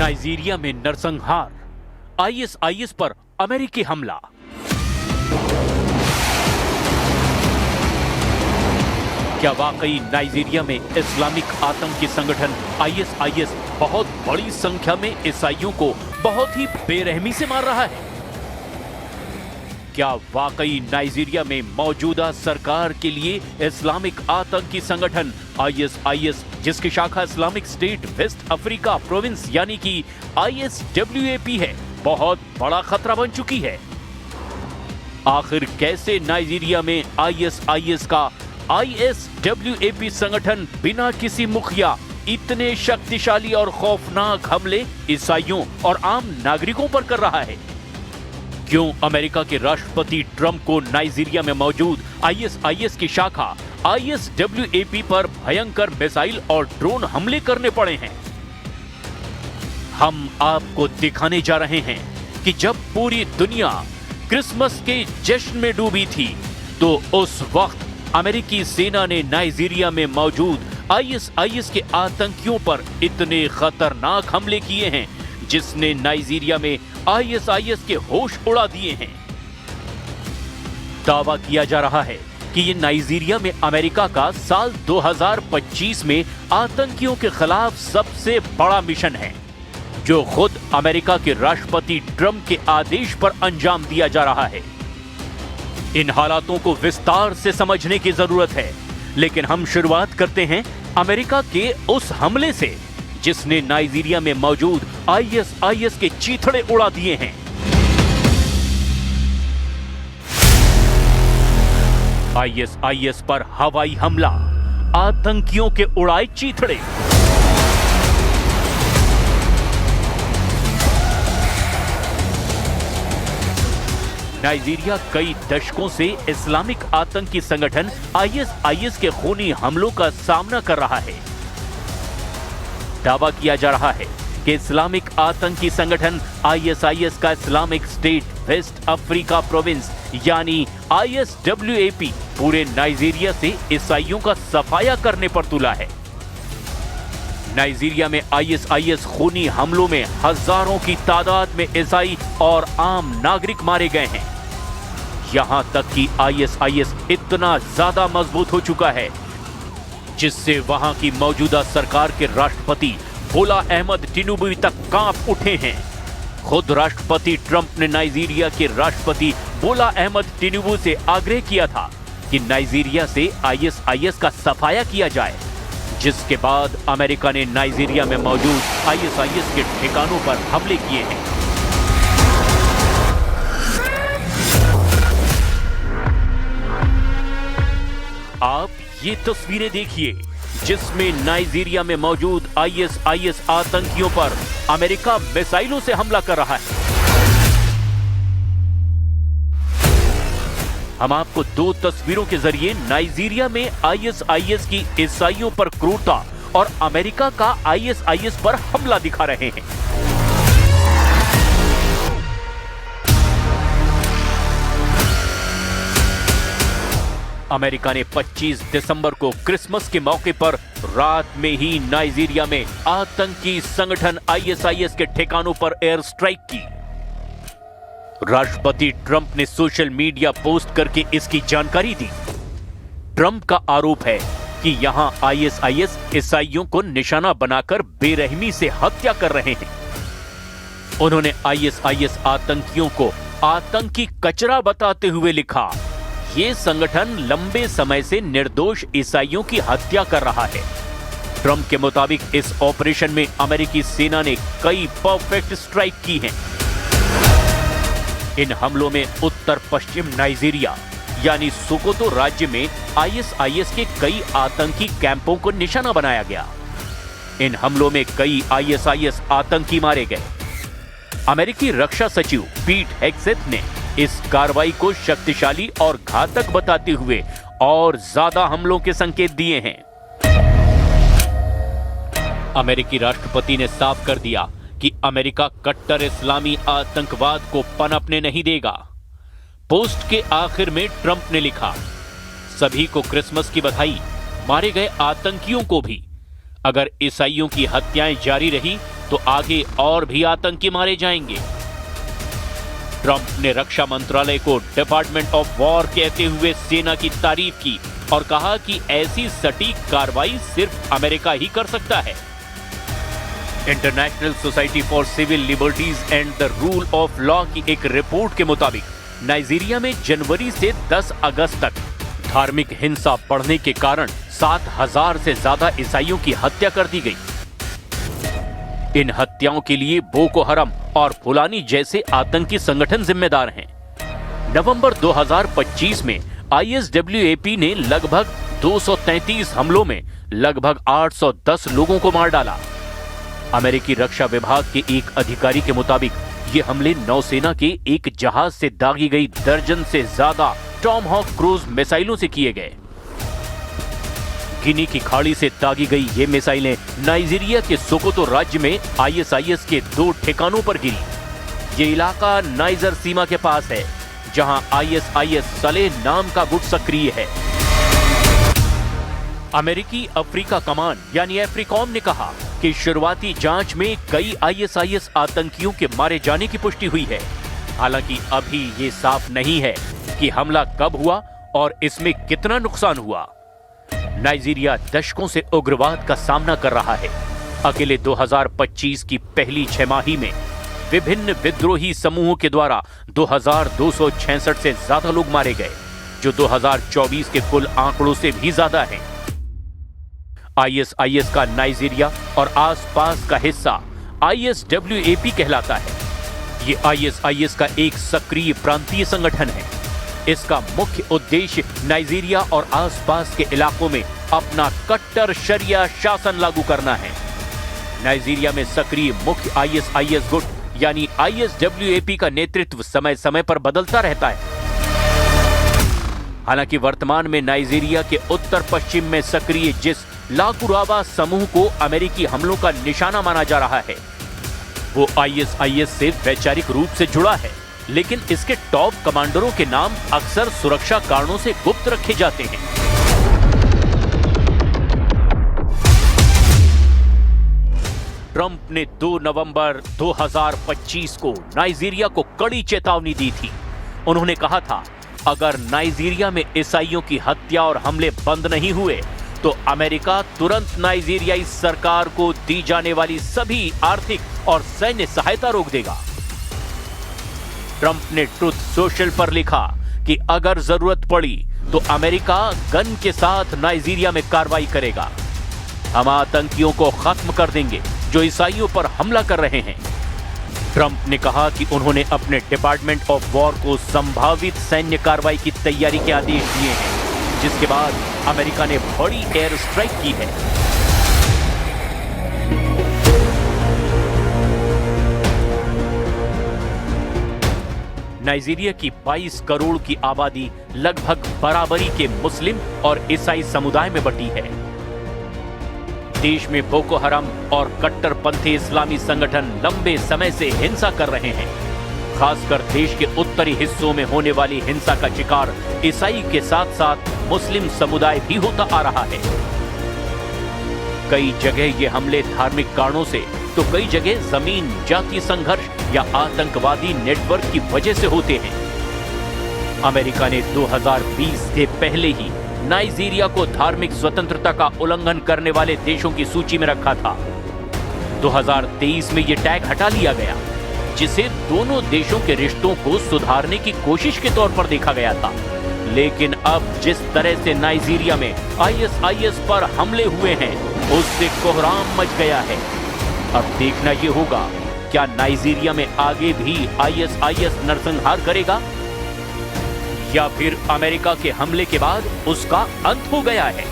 Nigeria में नरसंहार, ISIS पर अमेरिकी हमला। क्या वाकई नाइजीरिया में इस्लामिक आतंकी संगठन आईएसआईएस बहुत बड़ी संख्या में ईसाइयों को बहुत ही बेरहमी से मार रहा है? क्या वाकई नाइजीरिया में मौजूदा सरकार के लिए इस्लामिक आतंकी संगठन आईएसआईएस, जिसकी शाखा Islamic State West Africa Province यानी कि ISWAP है, बहुत बड़ा खतरा बन चुकी है? आखिर कैसे नाइजीरिया में आईएसआईएस का ISWAP संगठन बिना किसी मुखिया इतने शक्तिशाली और खौफनाक हमले ईसाइयों और आम नागरिकों पर कर रहा है? क्यों अमेरिका के राष्ट्रपति ट्रंप को नाइजीरिया में मौजूद आईएसआईएस की शाखा ISWAP पर भयंकर मिसाइल और ड्रोन हमले करने पड़े हैं? हम आपको दिखाने जा रहे हैं कि जब पूरी दुनिया क्रिसमस के जश्न में डूबी थी, तो उस वक्त अमेरिकी सेना ने नाइजीरिया में मौजूद आईएसआईएस के आतंकियों पर इतने खतरनाक हमले किए हैं जिसने नाइजीरिया में आईएसआईएस के होश उड़ा दिए हैं। दावा किया जा रहा है कि ये नाइजीरिया में अमेरिका का साल 2025 में आतंकियों के खिलाफ सबसे बड़ा मिशन है, जो खुद अमेरिका के राष्ट्रपति ट्रंप के आदेश पर अंजाम दिया जा रहा है। इन हालातों को विस्तार से समझने की जरूरत है, लेकिन हम शुरुआत करते हैं अमेरिका के उस हमले से जिसने नाइजीरिया में मौजूद आईएसआईएस के चीथड़े उड़ा दिए हैं। आईएसआईएस पर हवाई हमला, आतंकियों के उड़ाए चीथड़े। नाइजीरिया कई दशकों से इस्लामिक आतंकी संगठन आईएसआईएस के खूनी हमलों का सामना कर रहा है। दावा किया जा रहा है कि इस्लामिक आतंकी संगठन आईएसआईएस का Islamic State West Africa Province यानी ISWAP पूरे नाइजीरिया से ईसाइयों का सफाया करने पर तुला है। नाइजीरिया में आईएसआईएस खूनी हमलों में हजारों की तादाद में ईसाई और आम नागरिक मारे गए हैं। यहां तक कि आईएसआईएस इतना ज्यादा मजबूत हो चुका है जिससे वहां की मौजूदा सरकार के राष्ट्रपति बोला अहमद टिनुबू तक कांप उठे हैं। खुद राष्ट्रपति ट्रंप ने नाइजीरिया के राष्ट्रपति बोला अहमद टिनुबू से आग्रह किया था कि नाइजीरिया से आईएसआईएस का सफाया किया जाए, जिसके बाद अमेरिका ने नाइजीरिया में मौजूद आईएसआईएस के ठिकानों पर हमले किए हैं। आप ये तस्वीरें देखिए जिसमें नाइजीरिया में मौजूद आईएसआईएस आतंकियों पर अमेरिका मिसाइलों से हमला कर रहा है। हम आपको दो तस्वीरों के जरिए नाइजीरिया में आईएसआईएस की ईसाइयों पर क्रूरता और अमेरिका का आईएसआईएस पर हमला दिखा रहे हैं। अमेरिका ने 25 दिसंबर को क्रिसमस के मौके पर रात में ही नाइजीरिया में आतंकी संगठन आईएसआईएस के ठिकानों पर एयर स्ट्राइक की। राष्ट्रपति ट्रंप ने सोशल मीडिया पोस्ट करके इसकी जानकारी दी। ट्रंप का आरोप है कि यहां आईएसआईएस ईसाइयों को निशाना बनाकर बेरहमी से हत्या कर रहे हैं। उन्होंने आईएसआईएस आतंकियों को आतंकी कचरा बताते हुए लिखा, ये संगठन लंबे समय से निर्दोष ईसाइयों की हत्या कर रहा है। ट्रंप के मुताबिक इस ऑपरेशन में अमेरिकी सेना ने कई परफेक्ट स्ट्राइक की हैं। इन हमलों में उत्तर पश्चिम नाइजीरिया यानी सोकोतो राज्य में आईएसआईएस के कई आतंकी कैंपों को निशाना बनाया गया। इन हमलों में कई आईएसआईएस आतंकी मारे गए। अमेरिकी रक्षा सचिव पीट हेग्सेथ ने इस कार्रवाई को शक्तिशाली और घातक बताते हुए और ज्यादा हमलों के संकेत दिए हैं। अमेरिकी राष्ट्रपति ने साफ कर दिया कि अमेरिका कट्टर इस्लामी आतंकवाद को पनपने नहीं देगा। पोस्ट के आखिर में ट्रंप ने लिखा, सभी को क्रिसमस की बधाई, मारे गए आतंकियों को भी। अगर ईसाइयों की हत्याएं जारी रही तो आगे और भी आतंकी मारे जाएंगे। ट्रंप ने रक्षा मंत्रालय को डिपार्टमेंट ऑफ वॉर कहते हुए सेना की तारीफ की और कहा कि ऐसी सटीक कार्रवाई सिर्फ अमेरिका ही कर सकता है। International Society for Civil Liberties and the Rule of Law की एक रिपोर्ट के मुताबिक नाइजीरिया में जनवरी से 10 अगस्त तक धार्मिक हिंसा बढ़ने के कारण 7,000 से ज्यादा ईसाइयों की हत्या कर दी गई। इन हत्याओं के लिए बोको हरम और फुलानी जैसे आतंकी संगठन जिम्मेदार हैं। नवंबर 2025 में ISWAP ने लगभग 233 हमलों में लगभग 810 लोगों को मार डाला। अमेरिकी रक्षा विभाग के एक अधिकारी के मुताबिक ये हमले नौसेना के एक जहाज से दागी गई दर्जन से ज्यादा टॉमहॉक क्रूज मिसाइलों से किए गए। गिनी की खाड़ी से दागी गई ये मिसाइलें नाइजीरिया के सोकोतो राज्य में ISIS के 2 ठिकानों पर गिरी। ये इलाका नाइजर सीमा के पास है, जहां ISIS सलेह नाम का गुट सक्रिय है। अमेरिकी अफ्रीका कमांड यानी अफ्रीकॉम ने कहा कि शुरुआती जांच में कई ISIS आतंकियों के मारे जाने की पुष्टि हुई है। हालांकि अभी ये साफ नहीं है कि हमला कब हुआ और इसमें कितना नुकसान हुआ। नाइजीरिया दशकों से उग्रवाद का सामना कर रहा है। अकेले 2025 की पहली छमाही में विभिन्न विद्रोही समूहों के द्वारा 2,266 से ज्यादा लोग मारे गए, जो 2024 के कुल आंकड़ों से भी ज्यादा हैं। ISIS का नाइजीरिया और आसपास का हिस्सा ISWAP कहलाता है। ये ISIS का एक सक्रिय प्रांतीय संगठन है। इसका मुख्य उद्देश्य नाइजीरिया और आसपास के इलाकों में अपना कट्टर शरिया शासन लागू करना है। नाइजीरिया में सक्रिय मुख्य ISIS गुट यानी ISWAP का नेतृत्व समय समय पर बदलता रहता है। हालांकि वर्तमान में नाइजीरिया के उत्तर पश्चिम में सक्रिय जिस लाकुरावा समूह को अमेरिकी हमलों का निशाना माना जा रहा है, वो ISIS से वैचारिक रूप से जुड़ा है, लेकिन इसके टॉप कमांडरों के नाम अक्सर सुरक्षा कारणों से गुप्त रखे जाते हैं। ट्रंप ने 2 नवंबर 2025 को नाइजीरिया को कड़ी चेतावनी दी थी। उन्होंने कहा था, अगर नाइजीरिया में ईसाइयों की हत्या और हमले बंद नहीं हुए तो अमेरिका तुरंत नाइजीरियाई सरकार को दी जाने वाली सभी आर्थिक और सैन्य सहायता रोक देगा। ट्रंप ने ट्रुथ सोशल पर लिखा कि अगर जरूरत पड़ी तो अमेरिका गन के साथ नाइजीरिया में कार्रवाई करेगा। हम आतंकियों को खत्म कर देंगे जो ईसाइयों पर हमला कर रहे हैं। ट्रंप ने कहा कि उन्होंने अपने डिपार्टमेंट ऑफ वॉर को संभावित सैन्य कार्रवाई की तैयारी के आदेश दिए हैं, जिसके बाद अमेरिका ने बड़ी एयर स्ट्राइक की है। नाइजीरिया की 22 करोड़ की आबादी लगभग बराबरी के मुस्लिम और ईसाई समुदाय में बटी है। देश में बोको हरम और कट्टरपंथी इस्लामी संगठन लंबे समय से हिंसा कर रहे हैं। खासकर देश के उत्तरी हिस्सों में होने वाली हिंसा का शिकार ईसाई के साथ साथ मुस्लिम समुदाय भी होता आ रहा है। कई जगह ये हमले धार्मिक कारणों से तो कई जगह जमीन जाति संघर्ष या आतंकवादी नेटवर्क की वजह से होते हैं। अमेरिका ने 2020 के पहले ही नाइजीरिया को धार्मिक स्वतंत्रता का उल्लंघन करने वाले देशों की सूची में रखा था। 2023 में यह टैग हटा लिया गया, जिसे दोनों देशों के रिश्तों को सुधारने की कोशिश के तौर पर देखा गया था। लेकिन अब जिस तरह से नाइजीरिया में ISIS पर हमले हुए हैं, उससे कोहराम मच गया है। अब देखना यह होगा, क्या नाइजीरिया में आगे भी ISIS नरसंहार करेगा या फिर अमेरिका के हमले के बाद उसका अंत हो गया है।